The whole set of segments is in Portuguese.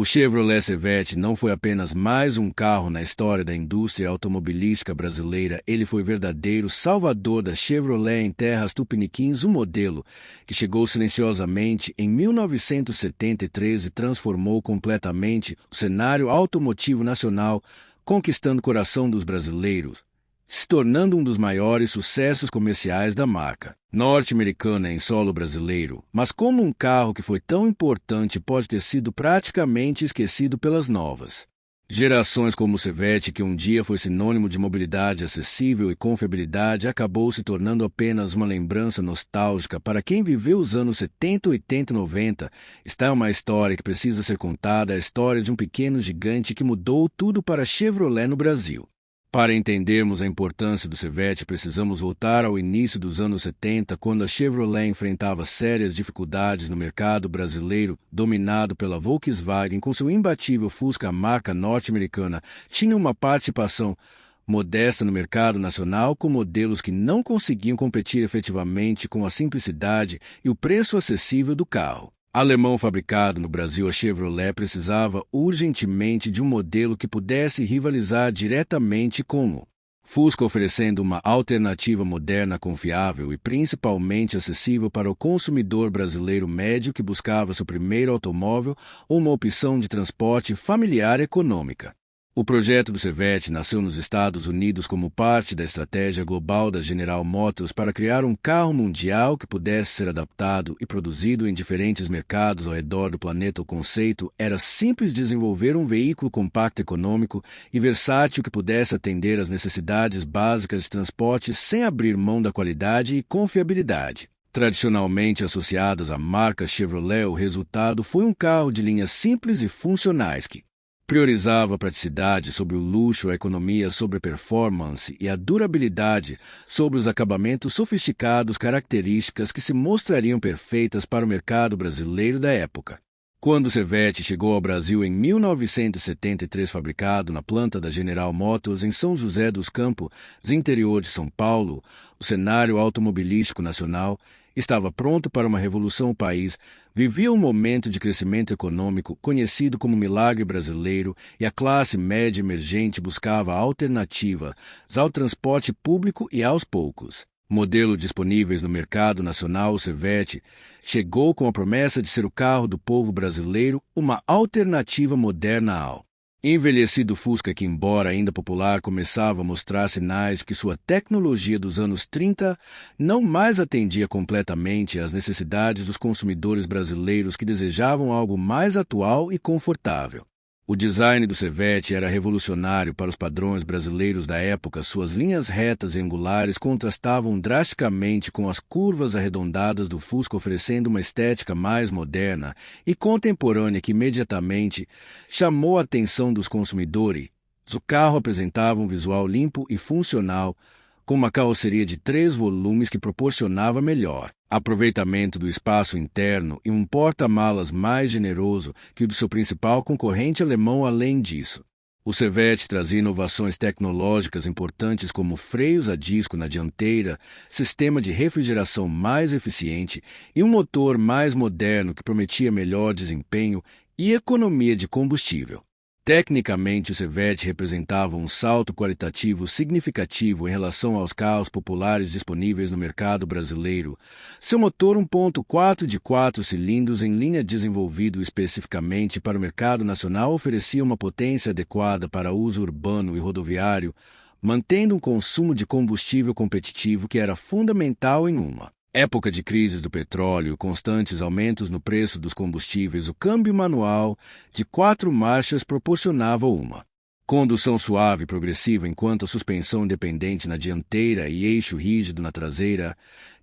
O Chevrolet Chevette não foi apenas mais um carro na história da indústria automobilística brasileira, ele foi verdadeiro salvador da Chevrolet em terras tupiniquins, um modelo que chegou silenciosamente em 1973 e transformou completamente o cenário automotivo nacional, conquistando o coração dos brasileiros, se tornando um dos maiores sucessos comerciais da marca norte-americana em solo brasileiro. Mas como um carro que foi tão importante pode ter sido praticamente esquecido pelas novas gerações, como o Chevette, que um dia foi sinônimo de mobilidade acessível e confiabilidade, acabou se tornando apenas uma lembrança nostálgica para quem viveu os anos 70, 80 e 90. Está uma história que precisa ser contada, a história de um pequeno gigante que mudou tudo para a Chevrolet no Brasil. Para entendermos a importância do Chevette, precisamos voltar ao início dos anos 70, quando a Chevrolet enfrentava sérias dificuldades no mercado brasileiro, dominado pela Volkswagen. Com seu imbatível Fusca, a marca norte-americana tinha uma participação modesta no mercado nacional, com modelos que não conseguiam competir efetivamente com a simplicidade e o preço acessível do carro alemão fabricado no Brasil. A Chevrolet precisava urgentemente de um modelo que pudesse rivalizar diretamente com o Fusca, oferecendo uma alternativa moderna, confiável e principalmente acessível para o consumidor brasileiro médio que buscava seu primeiro automóvel ou uma opção de transporte familiar econômica. O projeto do Chevette nasceu nos Estados Unidos como parte da estratégia global da General Motors para criar um carro mundial que pudesse ser adaptado e produzido em diferentes mercados ao redor do planeta. O conceito era simples: desenvolver um veículo compacto, econômico e versátil que pudesse atender às necessidades básicas de transporte sem abrir mão da qualidade e confiabilidade tradicionalmente associados à marca Chevrolet. O resultado foi um carro de linhas simples e funcionais que priorizava a praticidade sobre o luxo, a economia sobre a performance e a durabilidade sobre os acabamentos sofisticados, características que se mostrariam perfeitas para o mercado brasileiro da época. Quando o Chevette chegou ao Brasil em 1973, fabricado na planta da General Motors em São José dos Campos, interior de São Paulo, o cenário automobilístico nacional estava pronto para uma revolução. O país vivia um momento de crescimento econômico conhecido como milagre brasileiro, e a classe média emergente buscava alternativas ao transporte público e, aos poucos, modelos disponíveis no mercado nacional. O Chevette chegou com a promessa de ser o carro do povo brasileiro, uma alternativa moderna ao envelhecido Fusca que, embora ainda popular, começava a mostrar sinais de que sua tecnologia dos anos 30 não mais atendia completamente às necessidades dos consumidores brasileiros, que desejavam algo mais atual e confortável. O design do Chevette era revolucionário para os padrões brasileiros da época. Suas linhas retas e angulares contrastavam drasticamente com as curvas arredondadas do Fusca, oferecendo uma estética mais moderna e contemporânea que imediatamente chamou a atenção dos consumidores. O carro apresentava um visual limpo e funcional, com uma carroceria de 3 volumes que proporcionava melhor aproveitamento do espaço interno e um porta-malas mais generoso que o do seu principal concorrente alemão. Além disso, o Chevette trazia inovações tecnológicas importantes, como freios a disco na dianteira, sistema de refrigeração mais eficiente e um motor mais moderno que prometia melhor desempenho e economia de combustível. Tecnicamente, o Chevette representava um salto qualitativo significativo em relação aos carros populares disponíveis no mercado brasileiro. Seu motor 1.4 de 4 cilindros em linha, desenvolvido especificamente para o mercado nacional, oferecia uma potência adequada para uso urbano e rodoviário, mantendo um consumo de combustível competitivo que era fundamental em uma época de crises do petróleo e constantes aumentos no preço dos combustíveis. O câmbio manual de 4 marchas proporcionava uma condução suave e progressiva, enquanto a suspensão independente na dianteira e eixo rígido na traseira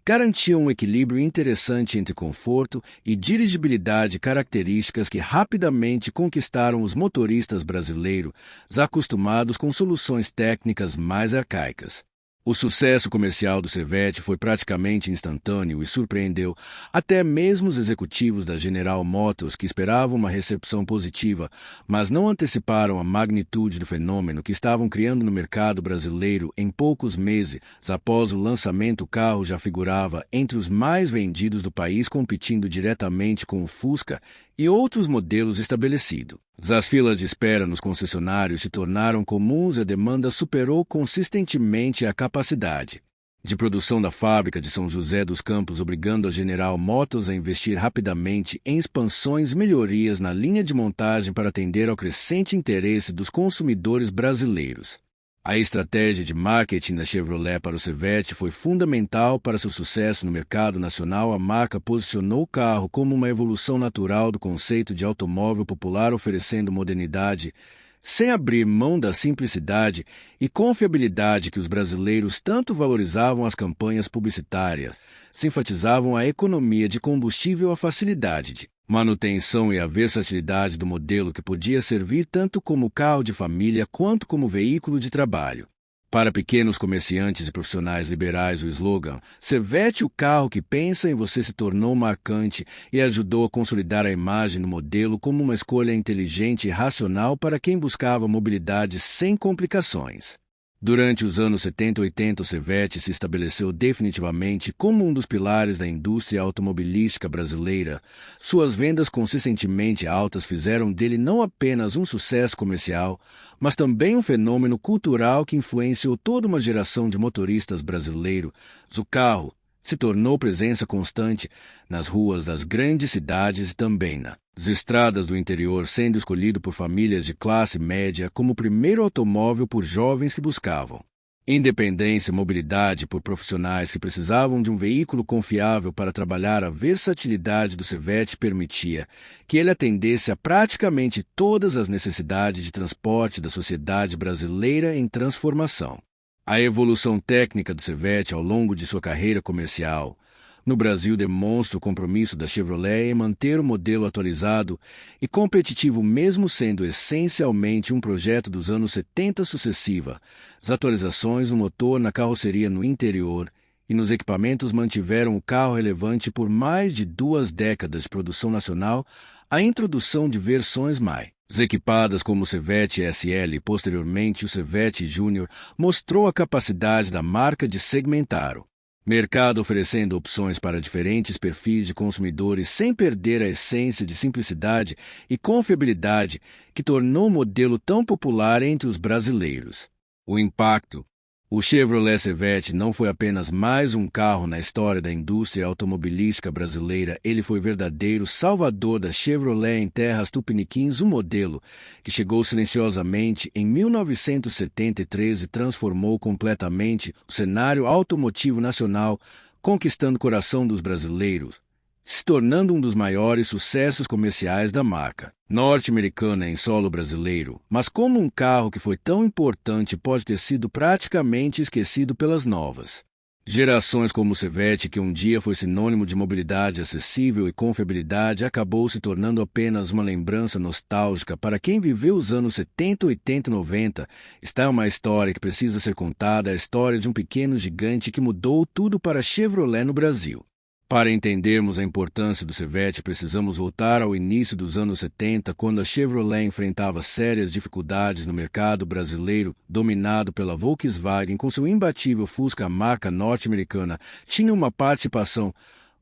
garantiam um equilíbrio interessante entre conforto e dirigibilidade, características que rapidamente conquistaram os motoristas brasileiros acostumados com soluções técnicas mais arcaicas. O sucesso comercial do Chevette foi praticamente instantâneo e surpreendeu até mesmo os executivos da General Motors, que esperavam uma recepção positiva, mas não anteciparam a magnitude do fenômeno que estavam criando no mercado brasileiro. Em poucos meses após o lançamento, o carro já figurava entre os mais vendidos do país, competindo diretamente com o Fusca, e outros modelos estabelecidos. As filas de espera nos concessionários se tornaram comuns e a demanda superou consistentemente a capacidade de produção da fábrica de São José dos Campos, obrigando a General Motors a investir rapidamente em expansões e melhorias na linha de montagem para atender ao crescente interesse dos consumidores brasileiros. A estratégia de marketing da Chevrolet para o Chevette foi fundamental para seu sucesso no mercado nacional. A marca posicionou o carro como uma evolução natural do conceito de automóvel popular, oferecendo modernidade, sem abrir mão da simplicidade e confiabilidade que os brasileiros tanto valorizavam. As campanhas publicitárias se enfatizavam a economia de combustível, a facilidade de manutenção e a versatilidade do modelo, que podia servir tanto como carro de família quanto como veículo de trabalho. Para pequenos comerciantes e profissionais liberais, o slogan "Chevette, o carro que pensa em você", se tornou marcante e ajudou a consolidar a imagem do modelo como uma escolha inteligente e racional para quem buscava mobilidade sem complicações. Durante os anos 70 e 80, o Chevette se estabeleceu definitivamente como um dos pilares da indústria automobilística brasileira. Suas vendas consistentemente altas fizeram dele não apenas um sucesso comercial, mas também um fenômeno cultural que influenciou toda uma geração de motoristas brasileiros. O carro se tornou presença constante nas ruas das grandes cidades e também nas estradas do interior, sendo escolhido por famílias de classe média como o primeiro automóvel por jovens que buscavam independência e mobilidade, por profissionais que precisavam de um veículo confiável para trabalhar. A versatilidade do Chevette permitia que ele atendesse a praticamente todas as necessidades de transporte da sociedade brasileira em transformação. A evolução técnica do Chevette ao longo de sua carreira comercial no Brasil demonstra o compromisso da Chevrolet em manter o modelo atualizado e competitivo, mesmo sendo essencialmente um projeto dos anos 70 sucessiva. As atualizações no motor, na carroceria, no interior e nos equipamentos mantiveram o carro relevante por mais de 2 décadas de produção nacional. A introdução de versões mais equipadas como o Chevette SL e posteriormente o Chevette Júnior mostrou a capacidade da marca de segmentar o mercado, oferecendo opções para diferentes perfis de consumidores sem perder a essência de simplicidade e confiabilidade que tornou o modelo tão popular entre os brasileiros. O impacto. O Chevrolet Chevette não foi apenas mais um carro na história da indústria automobilística brasileira, ele foi verdadeiro salvador da Chevrolet em terras tupiniquins, um modelo que chegou silenciosamente em 1973 e transformou completamente o cenário automotivo nacional, conquistando o coração dos brasileiros, se tornando um dos maiores sucessos comerciais da marca norte-americana em solo brasileiro. Mas como um carro que foi tão importante pode ter sido praticamente esquecido pelas novas gerações, como o Chevette, que um dia foi sinônimo de mobilidade acessível e confiabilidade, acabou se tornando apenas uma lembrança nostálgica para quem viveu os anos 70, 80 e 90. Esta é uma história que precisa ser contada, a história de um pequeno gigante que mudou tudo para a Chevrolet no Brasil. Para entendermos a importância do Chevette, precisamos voltar ao início dos anos 70, quando a Chevrolet enfrentava sérias dificuldades no mercado brasileiro, dominado pela Volkswagen. Com seu imbatível Fusca, a marca norte-americana tinha uma participação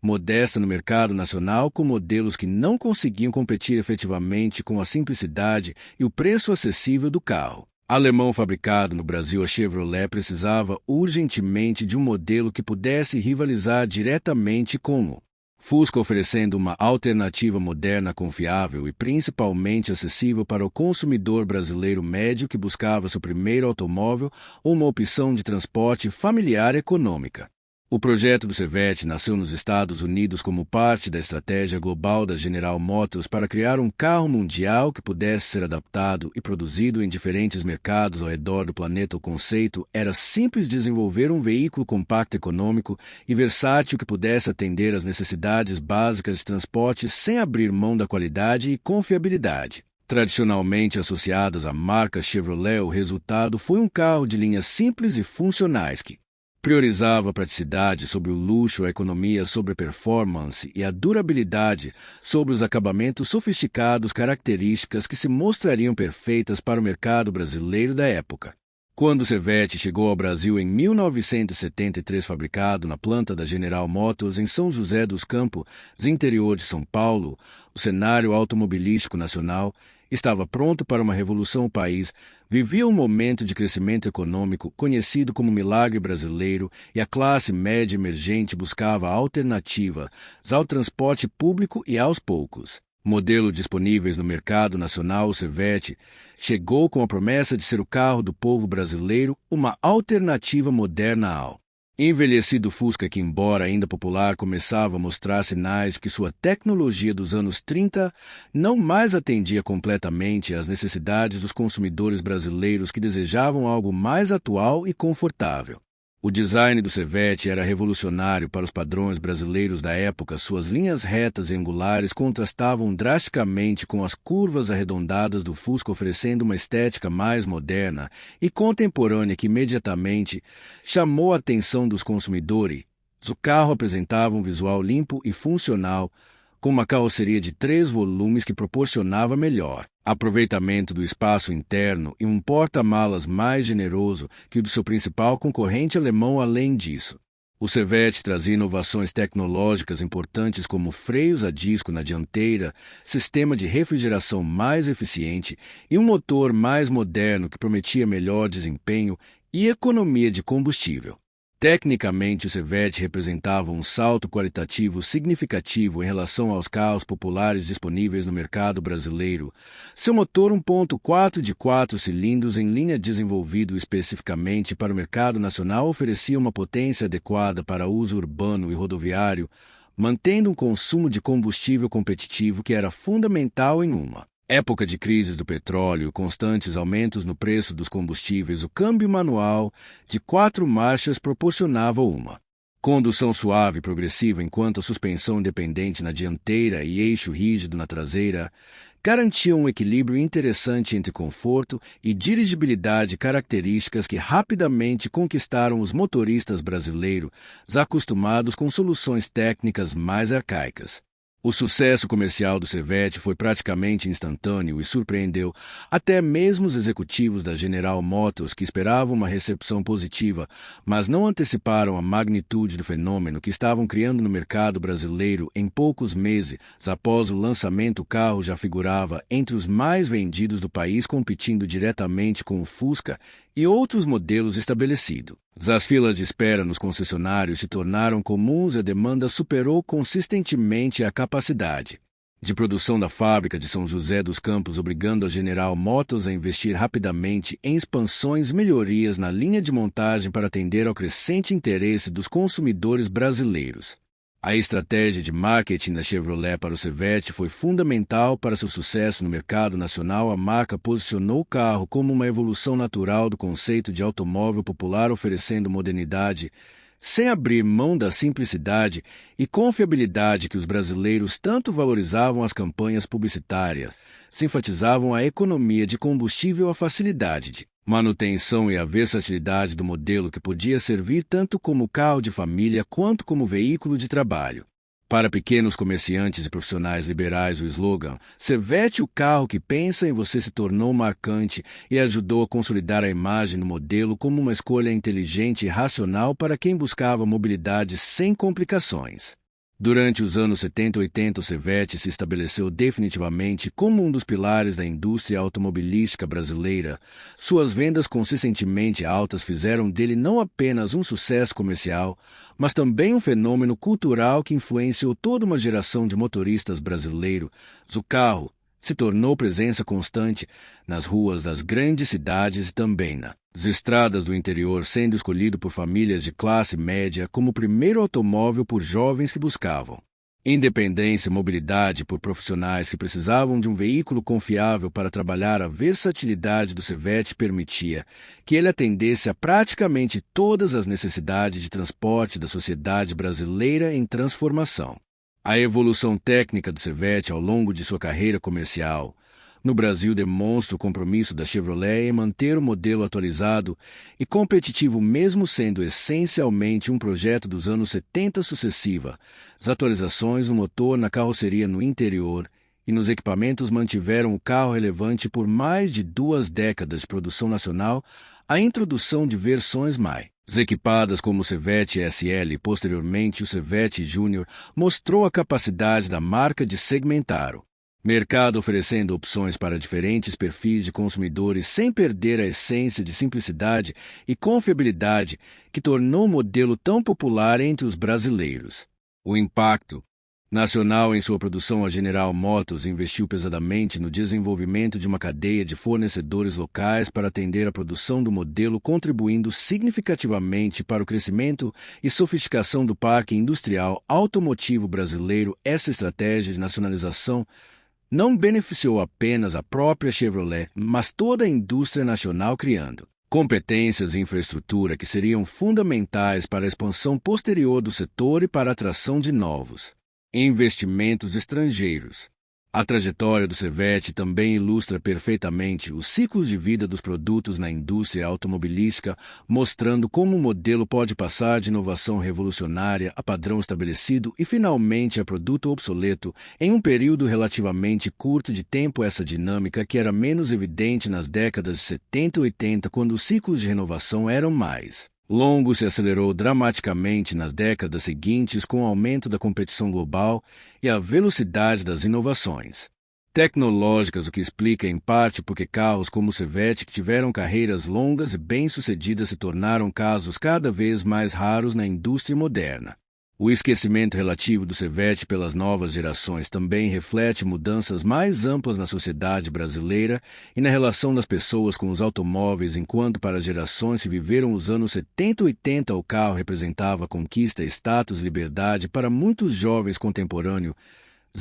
modesta no mercado nacional, com modelos que não conseguiam competir efetivamente com a simplicidade e o preço acessível do carro alemão fabricado no Brasil. A Chevrolet precisava urgentemente de um modelo que pudesse rivalizar diretamente com o Fusca, oferecendo uma alternativa moderna, confiável e principalmente acessível para o consumidor brasileiro médio que buscava seu primeiro automóvel ou uma opção de transporte familiar econômica. O projeto do Chevette nasceu nos Estados Unidos como parte da estratégia global da General Motors para criar um carro mundial que pudesse ser adaptado e produzido em diferentes mercados ao redor do planeta. O conceito era simples: desenvolver um veículo compacto, econômico e versátil que pudesse atender às necessidades básicas de transporte sem abrir mão da qualidade e confiabilidade tradicionalmente associadas à marca Chevrolet. O resultado foi um carro de linhas simples e funcionais que priorizava a praticidade sobre o luxo, a economia sobre a performance e a durabilidade sobre os acabamentos sofisticados, características que se mostrariam perfeitas para o mercado brasileiro da época. Quando o Chevette chegou ao Brasil em 1973, fabricado na planta da General Motors em São José dos Campos, interior de São Paulo, o cenário automobilístico nacional estava pronto para uma revolução. O país vivia um momento de crescimento econômico conhecido como milagre brasileiro e a classe média emergente buscava alternativas ao transporte público e aos poucos. Modelo disponíveis no mercado nacional, o Chevette chegou com a promessa de ser o carro do povo brasileiro, uma alternativa moderna ao envelhecido Fusca que, embora ainda popular, começava a mostrar sinais de que sua tecnologia dos anos 30 não mais atendia completamente às necessidades dos consumidores brasileiros que desejavam algo mais atual e confortável. O design do Chevette era revolucionário para os padrões brasileiros da época. Suas linhas retas e angulares contrastavam drasticamente com as curvas arredondadas do Fusca, oferecendo uma estética mais moderna e contemporânea que imediatamente chamou a atenção dos consumidores. O carro apresentava um visual limpo e funcional, com uma carroceria de 3 volumes que proporcionava melhor aproveitamento do espaço interno e um porta-malas mais generoso que o do seu principal concorrente alemão. Além disso, o Chevette trazia inovações tecnológicas importantes como freios a disco na dianteira, sistema de refrigeração mais eficiente e um motor mais moderno que prometia melhor desempenho e economia de combustível. Tecnicamente, o Chevette representava um salto qualitativo significativo em relação aos carros populares disponíveis no mercado brasileiro. Seu motor 1.4 de 4 cilindros em linha, desenvolvido especificamente para o mercado nacional, oferecia uma potência adequada para uso urbano e rodoviário, mantendo um consumo de combustível competitivo que era fundamental em uma época de crises do petróleo e constantes aumentos no preço dos combustíveis. O câmbio manual de 4 marchas proporcionava uma condução suave e progressiva, enquanto a suspensão independente na dianteira e eixo rígido na traseira garantiam um equilíbrio interessante entre conforto e dirigibilidade, características que rapidamente conquistaram os motoristas brasileiros acostumados com soluções técnicas mais arcaicas. O sucesso comercial do Chevette foi praticamente instantâneo e surpreendeu até mesmo os executivos da General Motors, que esperavam uma recepção positiva, mas não anteciparam a magnitude do fenômeno que estavam criando no mercado brasileiro. Em poucos meses após o lançamento, o carro já figurava entre os mais vendidos do país, competindo diretamente com o Fusca e outros modelos estabelecidos. As filas de espera nos concessionários se tornaram comuns e a demanda superou consistentemente a capacidade de produção da fábrica de São José dos Campos, obrigando a General Motors a investir rapidamente em expansões e melhorias na linha de montagem para atender ao crescente interesse dos consumidores brasileiros. A estratégia de marketing da Chevrolet para o Chevette foi fundamental para seu sucesso no mercado nacional. A marca posicionou o carro como uma evolução natural do conceito de automóvel popular, oferecendo modernidade sem abrir mão da simplicidade e confiabilidade que os brasileiros tanto valorizavam. As campanhas publicitárias se enfatizavam a economia de combustível, a facilidade de manutenção e a versatilidade do modelo, que podia servir tanto como carro de família quanto como veículo de trabalho. Para pequenos comerciantes e profissionais liberais, o slogan "Chevette, o carro que pensa em você", se tornou marcante e ajudou a consolidar a imagem do modelo como uma escolha inteligente e racional para quem buscava mobilidade sem complicações. Durante os anos 70 e 80, o Chevette se estabeleceu definitivamente como um dos pilares da indústria automobilística brasileira. Suas vendas consistentemente altas fizeram dele não apenas um sucesso comercial, mas também um fenômeno cultural que influenciou toda uma geração de motoristas brasileiros. O carro se tornou presença constante nas ruas das grandes cidades e também nas estradas do interior, sendo escolhido por famílias de classe média como o primeiro automóvel por jovens que buscavam independência e mobilidade, por profissionais que precisavam de um veículo confiável para trabalhar. A versatilidade do Chevette permitia que ele atendesse a praticamente todas as necessidades de transporte da sociedade brasileira em transformação. A evolução técnica do Chevette ao longo de sua carreira comercial no Brasil demonstra o compromisso da Chevrolet em manter o modelo atualizado e competitivo, mesmo sendo essencialmente um projeto dos anos 70 sucessiva. As atualizações no motor, na carroceria, no interior e nos equipamentos mantiveram o carro relevante por mais de 2 décadas de produção nacional, a introdução de versões mais equipadas como o Chevette SL e posteriormente o Chevette Júnior mostrou a capacidade da marca de segmentar o mercado, oferecendo opções para diferentes perfis de consumidores sem perder a essência de simplicidade e confiabilidade que tornou o modelo tão popular entre os brasileiros. O impacto nacional em sua produção, a General Motors investiu pesadamente no desenvolvimento de uma cadeia de fornecedores locais para atender a produção do modelo, contribuindo significativamente para o crescimento e sofisticação do parque industrial automotivo brasileiro. Essa estratégia de nacionalização não beneficiou apenas a própria Chevrolet, mas toda a indústria nacional, criando competências e infraestrutura que seriam fundamentais para a expansão posterior do setor e para a atração de novos investimentos estrangeiros. A trajetória do Chevette também ilustra perfeitamente os ciclos de vida dos produtos na indústria automobilística, mostrando como o modelo pode passar de inovação revolucionária a padrão estabelecido e finalmente a produto obsoleto em um período relativamente curto de tempo. Essa dinâmica, que era menos evidente nas décadas de 70 e 80, quando os ciclos de renovação eram mais longos, se acelerou dramaticamente nas décadas seguintes com o aumento da competição global e a velocidade das inovações tecnológicas, o que explica em parte porque carros como o Chevette, que tiveram carreiras longas e bem-sucedidas, se tornaram casos cada vez mais raros na indústria moderna. O esquecimento relativo do Chevette pelas novas gerações também reflete mudanças mais amplas na sociedade brasileira e na relação das pessoas com os automóveis. Enquanto para as gerações que viveram os anos 70 e 80 o carro representava conquista, status e liberdade, para muitos jovens contemporâneos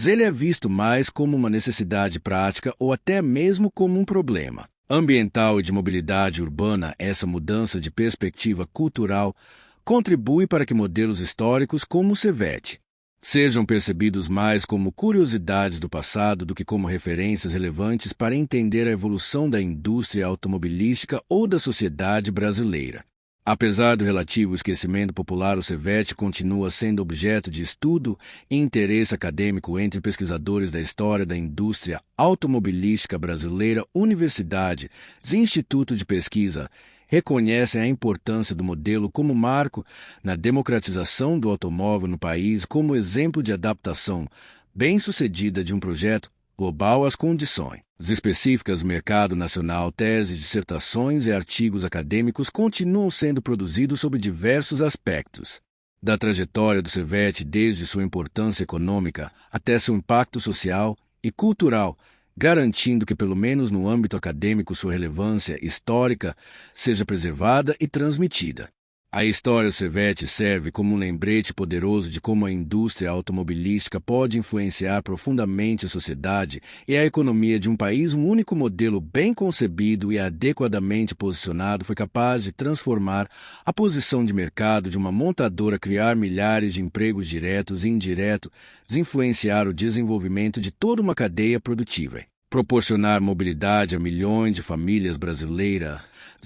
ele é visto mais como uma necessidade prática ou até mesmo como um problema ambiental e de mobilidade urbana. Essa mudança de perspectiva cultural contribui para que modelos históricos como o Chevette sejam percebidos mais como curiosidades do passado do que como referências relevantes para entender a evolução da indústria automobilística ou da sociedade brasileira. Apesar do relativo esquecimento popular, o Chevette continua sendo objeto de estudo e interesse acadêmico entre pesquisadores da história da indústria automobilística brasileira. Universidades e institutos de pesquisa reconhecem a importância do modelo como marco na democratização do automóvel no país, como exemplo de adaptação bem-sucedida de um projeto global às condições específicas do mercado nacional. Teses, dissertações e artigos acadêmicos continuam sendo produzidos sobre diversos aspectos da trajetória do Chevette, desde sua importância econômica até seu impacto social e cultural, garantindo que, pelo menos no âmbito acadêmico, sua relevância histórica seja preservada e transmitida. A história do Chevette serve como um lembrete poderoso de como a indústria automobilística pode influenciar profundamente a sociedade e a economia de um país. Um único modelo bem concebido e adequadamente posicionado foi capaz de transformar a posição de mercado de uma montadora, criar milhares de empregos diretos e indiretos, influenciar o desenvolvimento de toda uma cadeia produtiva, proporcionar mobilidade a milhões de famílias brasileiras.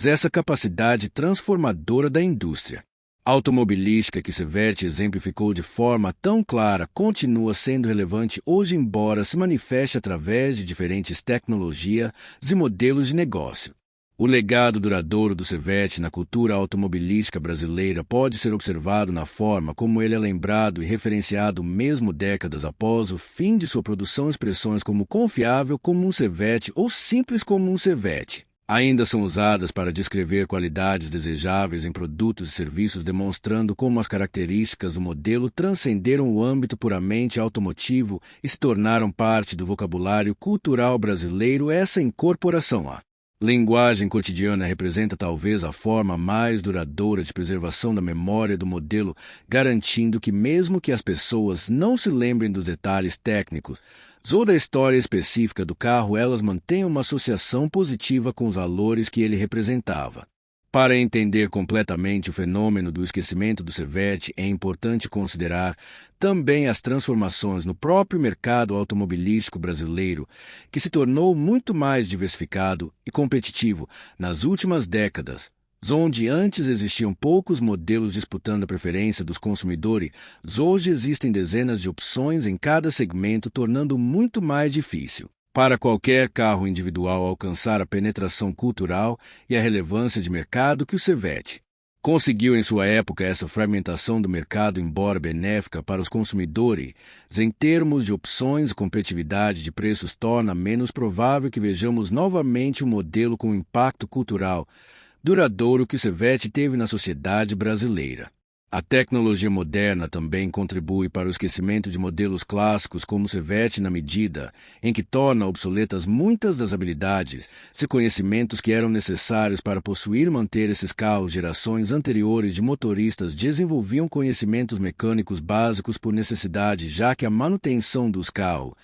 Essa capacidade transformadora da indústria automobilística que Chevette exemplificou de forma tão clara continua sendo relevante hoje, embora se manifeste através de diferentes tecnologias e modelos de negócio. O legado duradouro do Chevette na cultura automobilística brasileira pode ser observado na forma como ele é lembrado e referenciado mesmo décadas após o fim de sua produção. Expressões como confiável como um Chevette ou simples como um Chevette ainda são usadas para descrever qualidades desejáveis em produtos e serviços, demonstrando como as características do modelo transcenderam o âmbito puramente automotivo e se tornaram parte do vocabulário cultural brasileiro. Essa incorporação à linguagem cotidiana representa talvez a forma mais duradoura de preservação da memória do modelo, garantindo que, mesmo que as pessoas não se lembrem dos detalhes técnicos ou da história específica do carro, elas mantenham uma associação positiva com os valores que ele representava. Para entender completamente o fenômeno do esquecimento do Chevette, é importante considerar também as transformações no próprio mercado automobilístico brasileiro, que se tornou muito mais diversificado e competitivo nas últimas décadas. Onde antes existiam poucos modelos disputando a preferência dos consumidores, hoje existem dezenas de opções em cada segmento, tornando muito mais difícil para qualquer carro individual alcançar a penetração cultural e a relevância de mercado que o Chevette conseguiu em sua época. Essa fragmentação do mercado, embora benéfica para os consumidores, em termos de opções e competitividade de preços, torna menos provável que vejamos novamente um modelo com impacto cultural duradouro que o Chevette teve na sociedade brasileira. A tecnologia moderna também contribui para o esquecimento de modelos clássicos como o Chevette, na medida em que torna obsoletas muitas das habilidades e conhecimentos que eram necessários para possuir e manter esses carros. Gerações anteriores de motoristas desenvolviam conhecimentos mecânicos básicos por necessidade, já que a manutenção dos carros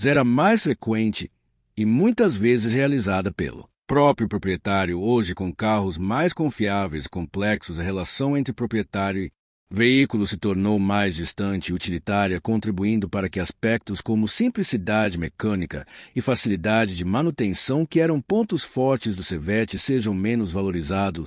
era mais frequente e muitas vezes realizada pelo próprio proprietário. Hoje, com carros mais confiáveis e complexos, a relação entre proprietário e veículo se tornou mais distante e utilitária, contribuindo para que aspectos como simplicidade mecânica e facilidade de manutenção, que eram pontos fortes do Chevette, sejam menos valorizados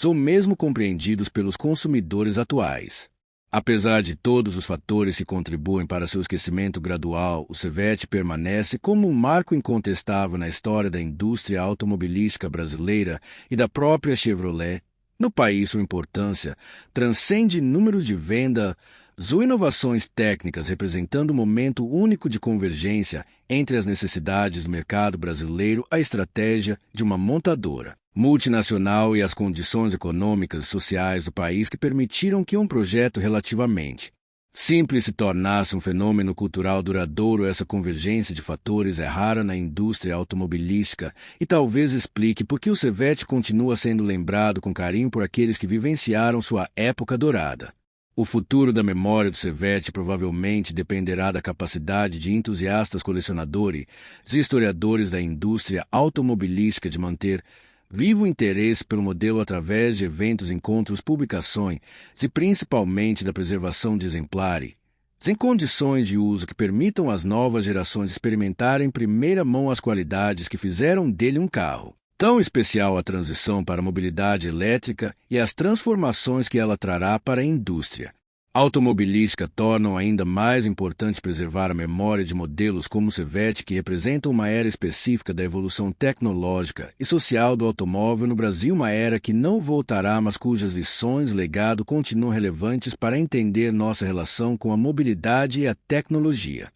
ou mesmo compreendidos pelos consumidores atuais. Apesar de todos os fatores que contribuem para seu esquecimento gradual, o Chevette permanece como um marco incontestável na história da indústria automobilística brasileira e da própria Chevrolet. No país, sua importância transcende números de vendas ou inovações técnicas, representando um momento único de convergência entre as necessidades do mercado brasileiro, a estratégia de uma montadora multinacional e as condições econômicas e sociais do país, que permitiram que um projeto relativamente simples se tornasse um fenômeno cultural duradouro. Essa convergência de fatores é rara na indústria automobilística e talvez explique por que o Chevette continua sendo lembrado com carinho por aqueles que vivenciaram sua época dourada. O futuro da memória do Chevette provavelmente dependerá da capacidade de entusiastas colecionadores e historiadores da indústria automobilística de manter vivo o interesse pelo modelo através de eventos, encontros, publicações e principalmente da preservação de exemplares em condições de uso que permitam às novas gerações experimentarem em primeira mão as qualidades que fizeram dele um carro tão especial. A transição para a mobilidade elétrica e as transformações que ela trará para a indústria automobilística tornam ainda mais importante preservar a memória de modelos como o Chevette, que representam uma era específica da evolução tecnológica e social do automóvel no Brasil, uma era que não voltará, mas cujas lições e legado continuam relevantes para entender nossa relação com a mobilidade e a tecnologia.